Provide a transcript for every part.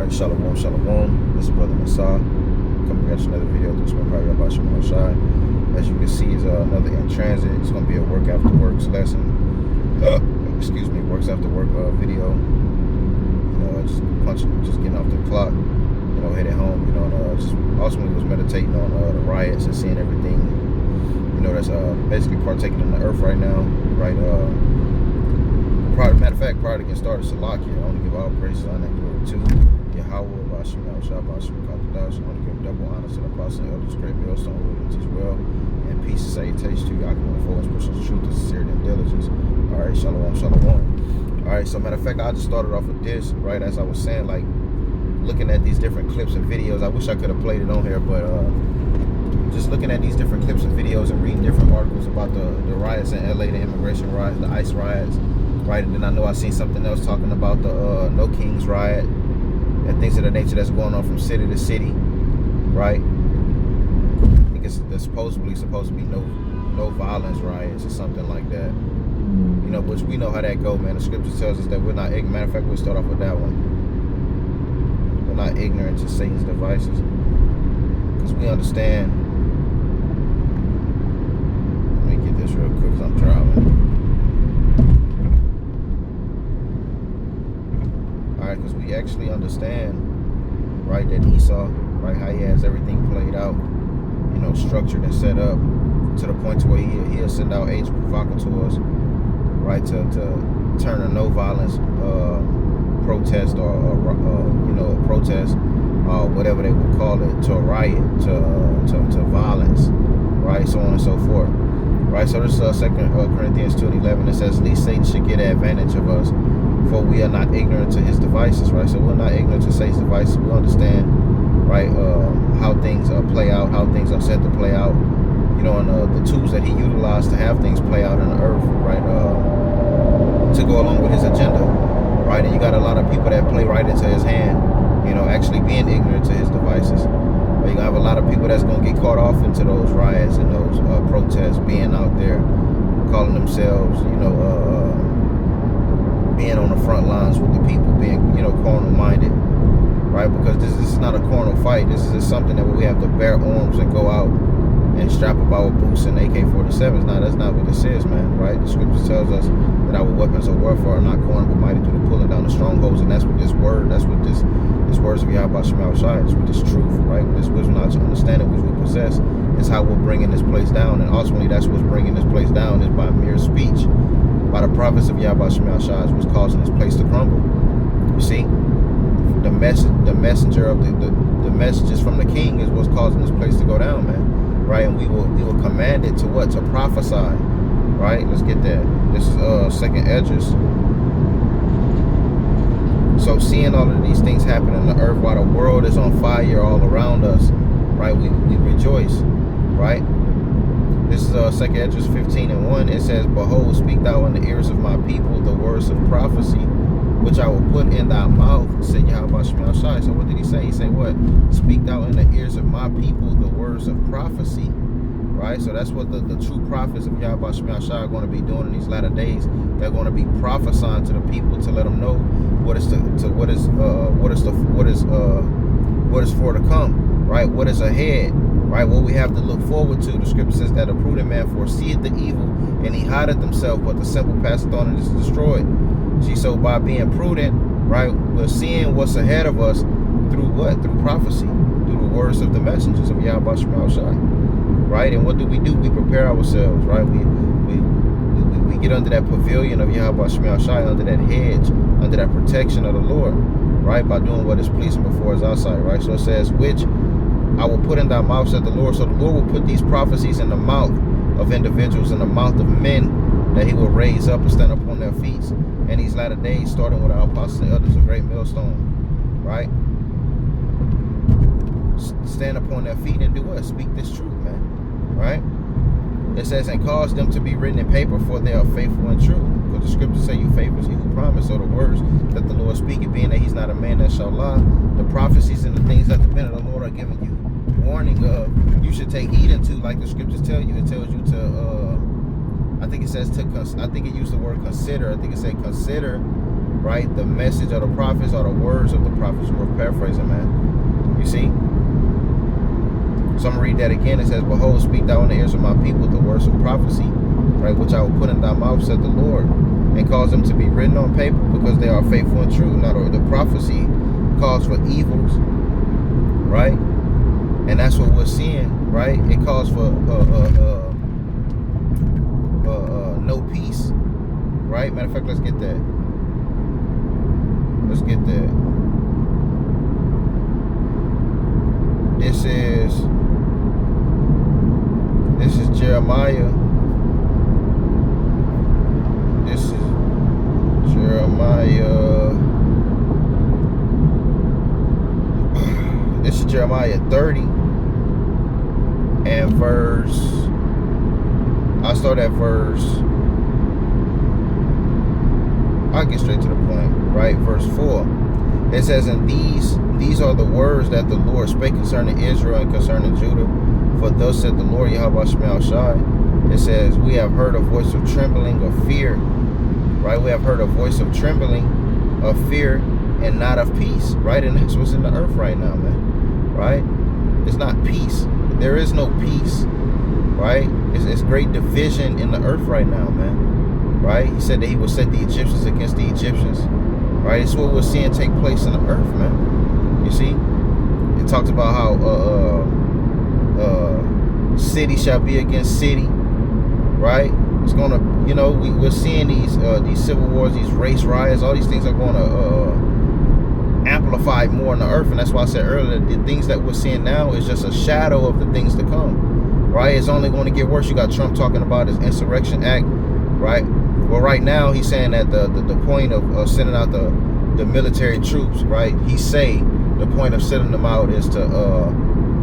Alright, shalom, shalom. This is Brother Masah. Coming at another video. This one probably about Shema Shai. As you can see, is another in transit. It's going to be a work after works lesson. Works after work video. Just getting off the clock. Headed home. And just ultimately was meditating on the riots and seeing everything. That's basically partaking in the earth right now. Right. Matter of fact, prior to getting started, Salakia, I want to give all praises on that glory to Yahweh, Bashim, Shabbat, Provocateurs. I want to give double honor to the apostle and elders, great millstone rulers as well. And peace and salutation to you. I can unfold expressions of truth, and sincerity, and diligence. All right, shalom, shalom. All right, so matter of fact, I just started off with this, right, as I was saying, like, looking at these different clips and videos. I wish I could have played it on here, but just looking at these different clips and videos and reading different articles about the riots in LA, the immigration riots, the ICE riots, right? And then I know I seen something else talking about the No Kings riot and things of that nature that's going on from city to city, right? I think there's supposedly supposed to be no violence riots or something like that. Which we know how that go, man. The scripture tells us that we're not ignorant. Matter of fact, we'll start off with that one. We're not ignorant to Satan's devices, because we understand. Let me get this real quick, because I'm driving. Alright, because we actually understand, right, that Esau, right, how he has everything played out, structured and set up to the point to where he'll send out provocateurs, right, to turn a no violence protest or a protest, whatever they would call it, to a riot, to violence, right, so on and so forth, right. So this is 2 Corinthians 2:11. It says, "Least Satan should get advantage of us, for we are not ignorant to his devices," right? So we're not ignorant to Satan's devices. We understand, right, how things play out, how things are set to play out, and the tools that he utilized to have things play out on the earth, right, to go along with his agenda, right? And you got a lot of people that play right into his hand, actually being ignorant to his devices. But you're going to have a lot of people that's going to get caught off into those riots and those protests, being out there, calling themselves, being on the front lines with the people, being, carnal-minded, right? Because this is not a carnal fight. This is just something that we have to bear arms and go out and strap up our boots and AK-47s. Now, that's not what this is, man, right? The scripture tells us that our weapons of warfare are not carnal, but mighty through the pulling down the strongholds, and that's what this word, that's what this words of Yahweh Shema Shai is, with this truth, right? With this wisdom, knowledge, and understanding which we possess, is how we're bringing this place down. And ultimately, that's what's bringing this place down, is by mere speech, by the prophets of Yahweh Shema Shai, is what's causing this place to crumble. You see, the messenger of the messages from the king is what's causing this place to go down, man, right? And we will command it to what? To prophesy, right? Let's get that. This is second Esdras. So seeing all of these things happen in the earth while the world is on fire all around us, right? We rejoice, right? This is 2 Esdras 15:1. It says, "Behold, speak thou in the ears of my people the words of prophecy, which I will put in thy mouth," said Yahweh Shema Shai. So what did he say? He said what? "Speak thou in the ears of my people the words of prophecy," right? So that's what the true prophets of Yahweh Shema Shai are going to be doing in these latter days. They're going to be prophesying to the people to let them know what is for to come, right? What is ahead, right? What we have to look forward to. The scripture says that a prudent man foreseeth the evil, and he hideth himself, but the simple passeth on and is destroyed. See, so by being prudent, right, we're seeing what's ahead of us through what? Through prophecy, through the words of the messengers of Yahweh Shema Shai, right? And what do? We prepare ourselves, right? We get under that pavilion of Yahweh Shema Shai, under that hedge, under that protection of the Lord, right? By doing what is pleasing before his eyesight, right? So it says, "Which I will put in thy mouth," said the Lord. So the Lord will put these prophecies in the mouth of individuals, in the mouth of men, that he will raise up and stand up on their feet in these latter days, starting with our apostles and elders, a great millstone, right? Stand upon their feet and do what? Speak this truth, man, right? It says, "And cause them to be written in paper, for they are faithful and true." Because the scriptures say, "You favors he who promised." So the words that the Lord speaketh, being that he's not a man that shall lie, the prophecies and the things that the men of the Lord are giving you warning of, you should take heed into, like the scriptures tell you. It tells you to, I think it says I think it used the word consider. I think it said consider right? The message of the prophets or the words of the prophets. We're paraphrasing, man. You see? So I'm going to read that again. It says, behold, speak thou in the ears of my people the words of prophecy, right, which I will put in thy mouth, said the Lord, and cause them to be written on paper, because they are faithful and true. Now the prophecy calls for evils, right? And that's what we're seeing, right? It calls for no peace, right? Matter of fact, let's get that. Let's get that. This is Jeremiah. This is Jeremiah. This is Jeremiah 30 and verse. I'll start at verse. I'll get straight to the point, right? Verse 4. It says, and these are the words that the Lord spake concerning Israel and concerning Judah. For thus said the Lord Yahweh Shemel Shai. It says, we have heard a voice of trembling, of fear, right? We have heard a voice of trembling, of fear, and not of peace, right? And that's what's in the earth right now, man, right? It's not peace. There is no peace, right? It's great division in the earth right now, man, right? He said that he will set the Egyptians against the Egyptians, right? It's what we're seeing take place in the earth, man. You see? It talks about how city shall be against city, right? It's gonna, you know, we're seeing these civil wars, these race riots, all these things are gonna amplify more in the earth. And that's why I said earlier, the things that we're seeing now is just a shadow of the things to come, right? It's only going to get worse. You got Trump talking about his insurrection act, right? Well, right now he's saying that the point of sending out the military troops, right? He say the point of sending them out is to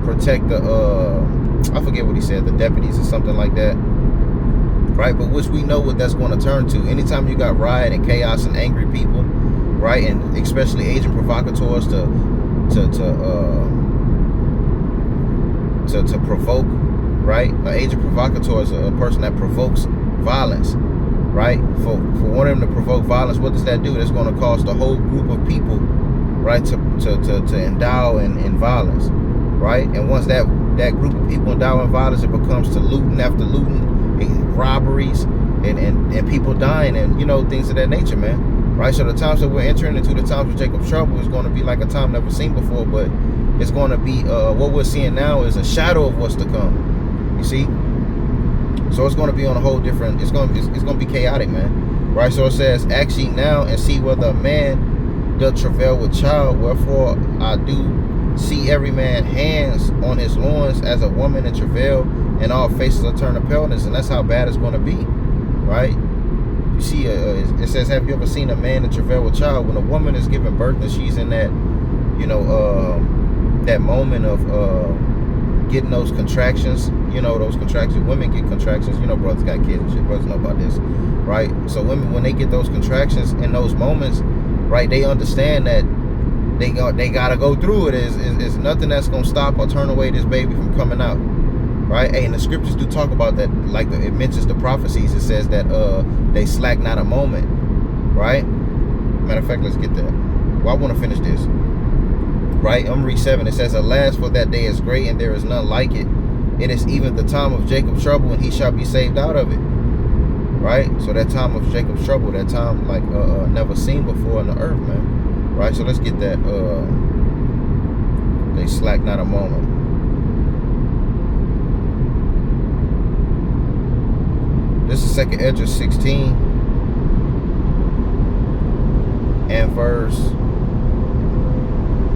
protect the I forget what he said, the deputies or something like that, right? But which we know what that's going to turn to. Anytime you got riot and chaos and angry people, right, and especially agent provocateurs to provoke, right? An agent provocateur is a person that provokes violence, right? For one of them to provoke violence, what does that do? That's going to cause the whole group of people, right, to endow in violence, right? And once that group of people endow in violence, it becomes to looting after looting, robberies, and people dying, and, you know, things of that nature, man. Right, so the times that we're entering into, the times of Jacob's trouble, is going to be like a time never seen before. But it's going to be what we're seeing now is a shadow of what's to come. You see, so it's going to be on a whole different. It's going to be chaotic, man. Right, so it says, ask ye now and see whether a man doth travail with child. Wherefore I do see every man hands on his loins as a woman in travail, and all faces are turned to paleness. And that's how bad it's going to be, right? You see, it says, have you ever seen a man in travail with child? When a woman is giving birth and she's in that, you know, that moment of getting those contractions, you know, those contractions. Women get contractions, you know, brothers got kids and shit. Brothers know about this, right? So women, when they get those contractions in those moments, right, they understand that they got to go through it. Is nothing that's going to stop or turn away this baby from coming out. Right, hey, and the scriptures do talk about that. Like it mentions the prophecies. It says that they slack not a moment. Right. Matter of fact, let's get that. Well, I want to finish this. Right, I'm read 7. It says, alas, for that day is great, and there is none like it. It is even the time of Jacob's trouble, and he shall be saved out of it. Right. So that time of Jacob's trouble, that time like never seen before in the earth, man. Right. So let's get that. They slack not a moment. This is 2nd Ezra 16 and verse.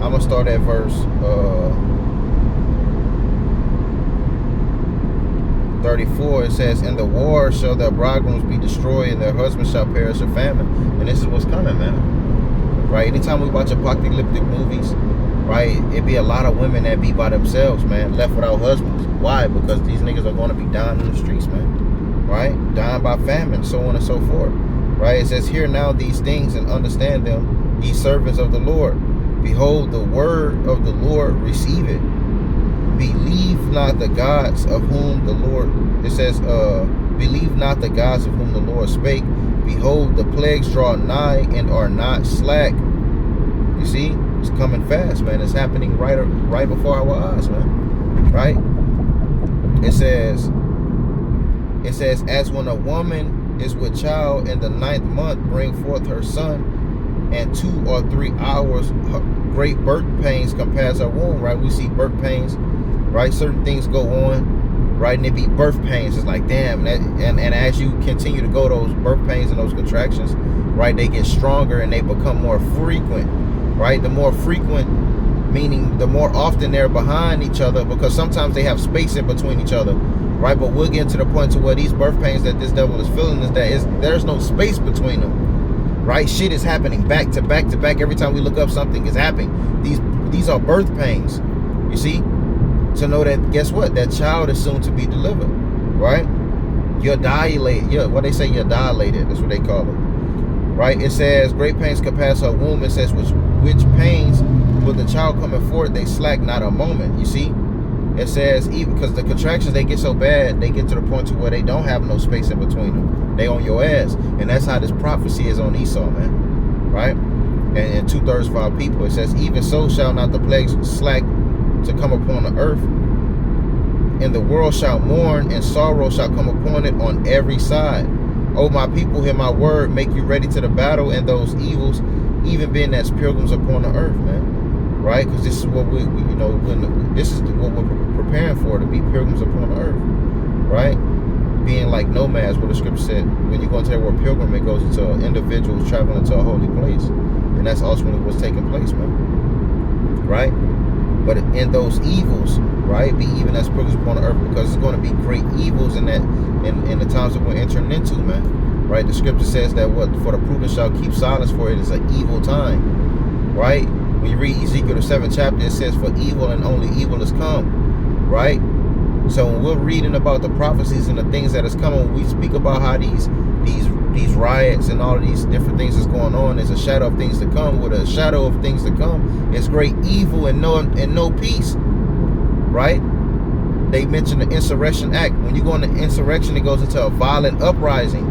I'm gonna start at verse 34. It says, "In the war shall their bridegrooms be destroyed, and their husbands shall perish of famine." And this is what's coming, man. Right? Anytime we watch apocalyptic movies, right, it be a lot of women that be by themselves, man, left without husbands. Why? Because these niggas are gonna be dying in the streets, man. Right? Dying by famine, so on and so forth. Right? It says, hear now these things and understand them, ye servants of the Lord. Behold, the word of the Lord, receive it. Believe not the gods of whom the Lord, it says, believe not the gods of whom the Lord spake, Behold, the plagues draw nigh and are not slack. You see, it's coming fast, man. It's happening right before our eyes, man. Right? It says, as when a woman is with child in the 9th month, bring forth her son, and 2 or 3 hours great birth pains compares her womb, right? We see birth pains, right? Certain things go on, right? And it be birth pains. It's like, damn. And as you continue to go, those birth pains and those contractions, right, they get stronger and they become more frequent, right? The more frequent, meaning the more often they're behind each other, because sometimes they have space in between each other, right? But we'll get to the point to where these birth pains that this devil is feeling is that there's no space between them, right? Shit is happening back to back to back. Every time we look up, something is happening. These are birth pains, you see? To know that, guess what? That child is soon to be delivered, right? You're dilated. What they say, you're dilated. That's what they call it, right? It says, great pains compass her womb. It says, which pains with the child coming forth, they slack not a moment. You see? It says, even because the contractions, they get so bad, they get to the point to where they don't have no space in between them. They on your ass. And that's how this prophecy is on Esau, man. Right? And 2/3 of our people. It says, even so shall not the plagues slack to come upon the earth. And the world shall mourn, and sorrow shall come upon it on every side. O my people, hear my word, make you ready to the battle, and those evils, even being as pilgrims upon the earth, man. Right? Because this is what we this is what we're preparing for, to be pilgrims upon the earth. Right? Being like nomads, what the scripture said. When you go into that word pilgrim, it goes into individuals traveling to a holy place. And that's ultimately what's taking place, man. Right? But in those evils, right, be even as pilgrims upon the earth, because it's going to be great evils in that, in the times that we're entering into, man. Right? The scripture says that for the prudent shall keep silence, for it is an evil time. Right? When you read Ezekiel the 7th chapter, it says, for evil and only evil is come. Right? So when we're reading about the prophecies and the things that is coming, we speak about how these riots and all of these different things that's going on is a shadow of things to come. With a shadow of things to come is great evil and no peace. Right? They mention the insurrection act. When you go into insurrection, it goes into a violent uprising.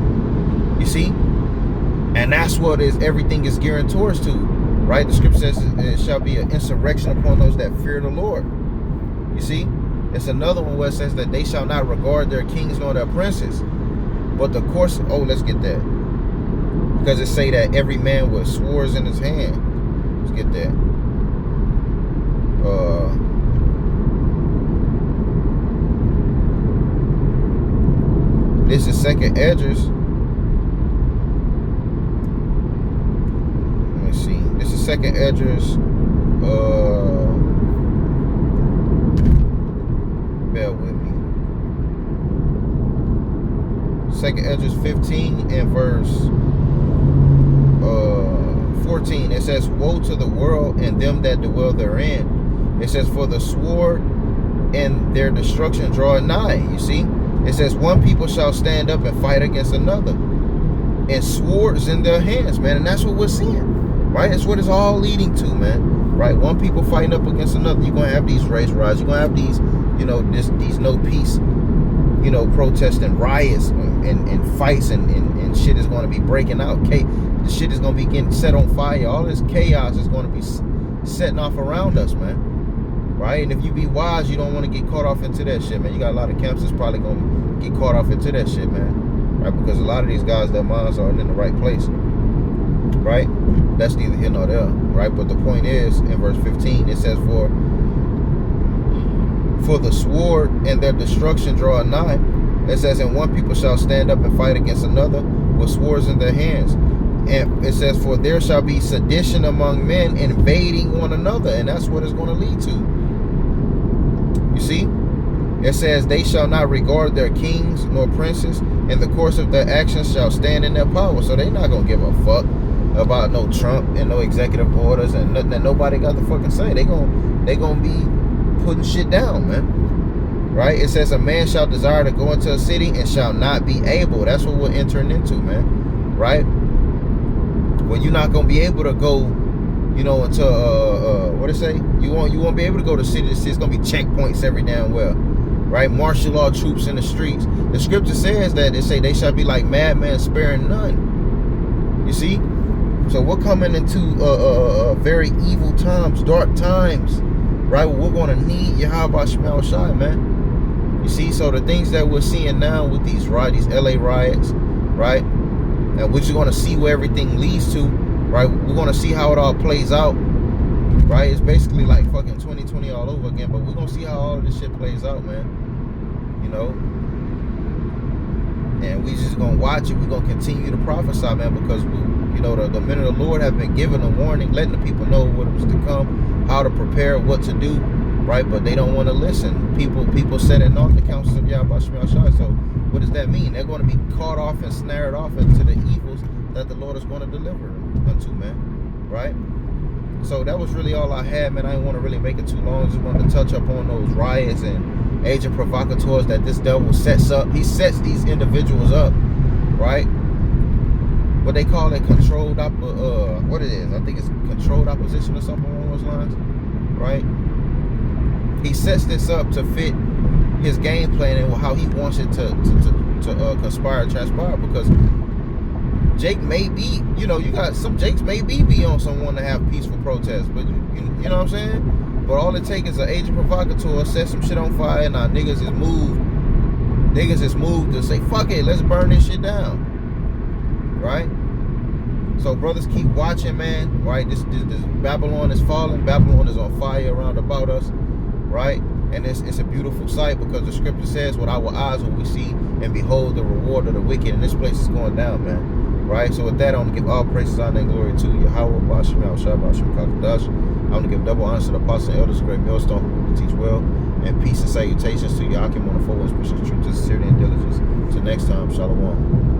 You see? And that's what everything is gearing towards to. Right? The scripture says it shall be an insurrection upon those that fear the Lord. You see? It's another one where it says that they shall not regard their kings nor their princes. But the course, let's get that. Because it say that every man with swords in his hand. Let's get that. This is 2nd Edges. Let me see. This is 2nd Edges. Bear with me. 2nd Edges 15 and verse 14. It says, woe to the world and them that dwell therein. It says, for the sword and their destruction draw nigh. You see? It says, one people shall stand up and fight against another, and swords in their hands, man. And that's what we're seeing, right? That's what it's all leading to, man. Right? One people fighting up against another. You're going to have these race riots. You're going to have these, these no peace, protests and riots and fights and shit is going to be breaking out. The shit is going to be getting set on fire. All this chaos is going to be setting off around us, man. Right? And if you be wise, you don't want to get caught off into that shit, man. You got a lot of camps that's probably going to get caught off into that shit, man. Right? Because a lot of these guys, their minds aren't in the right place. Right? That's neither here nor there. Right? But the point is, in verse 15, it says, for the sword and their destruction draw nigh. It says, and one people shall stand up and fight against another with swords in their hands. And it says, for there shall be sedition among men, invading one another. And that's what it's going to lead to. You see? It says, they shall not regard their kings nor princes, and the course of their actions shall stand in their power. So they're not going to give a fuck about no Trump and no executive orders and nothing that nobody got to fucking say. They gonna be putting shit down, man. Right? It says, a man shall desire to go into a city and shall not be able. That's what we're entering into, man. Right? Well, you're not gonna be able to go, into what it say? You won't be able to go to city to city. It's gonna be checkpoints every damn well. Right? Martial law troops in the streets. The scripture says that they shall be like madmen, sparing none. You see? So we're coming into very evil times, dark times, right? We're going to need Yahweh Shemel Shai, man. You see? So the things that we're seeing now with these LA riots, right? And we're just going to see where everything leads to, right? We're going to see how it all plays out, right? It's basically like fucking 2020 all over again, but we're going to see how all of this shit plays out, man. You know? And we just going to watch it. We're going to continue to prophesy, man, because you know, the men of the Lord have been given a warning, letting the people know what was to come, how to prepare, what to do, right? But they don't want to listen. People setting off the counsels of Yahweh Shemel Shai. So what does that mean? They're going to be caught off and snared off into the evils that the Lord is going to deliver unto, man, right? So that was really all I had, man. I didn't want to really make it too long. I just wanted to touch up on those riots and agent provocateurs that this devil sets up. He sets these individuals up, right? What they call it, controlled what it is, I think it's controlled opposition or something along those lines, right? He sets this up to fit his game plan and how he wants it to conspire, transpire, because Jake may be, you know, you got some Jakes may be on someone to have peaceful protests, but you know what I'm saying? But all it takes is an agent provocateur, set some shit on fire, and now niggas is moved to say, fuck it, let's burn this shit down. Right? So brothers, keep watching, man. Right? This Babylon is falling. Babylon is on fire around about us. Right? And it's a beautiful sight, because the scripture says, with our eyes will we see and behold the reward of the wicked. And this place is going down, man. Right? So with that, I want to give all praises, honor, and glory to Yahweh, Bashim, Al-Shai, Bashim, Kakadash. I want to give double honor to the apostles and elders, great millstone, who will teach well. And peace and salutations to Yakim on the forward, spiritual truth, sincerity, and diligence. Till next time, Shalom.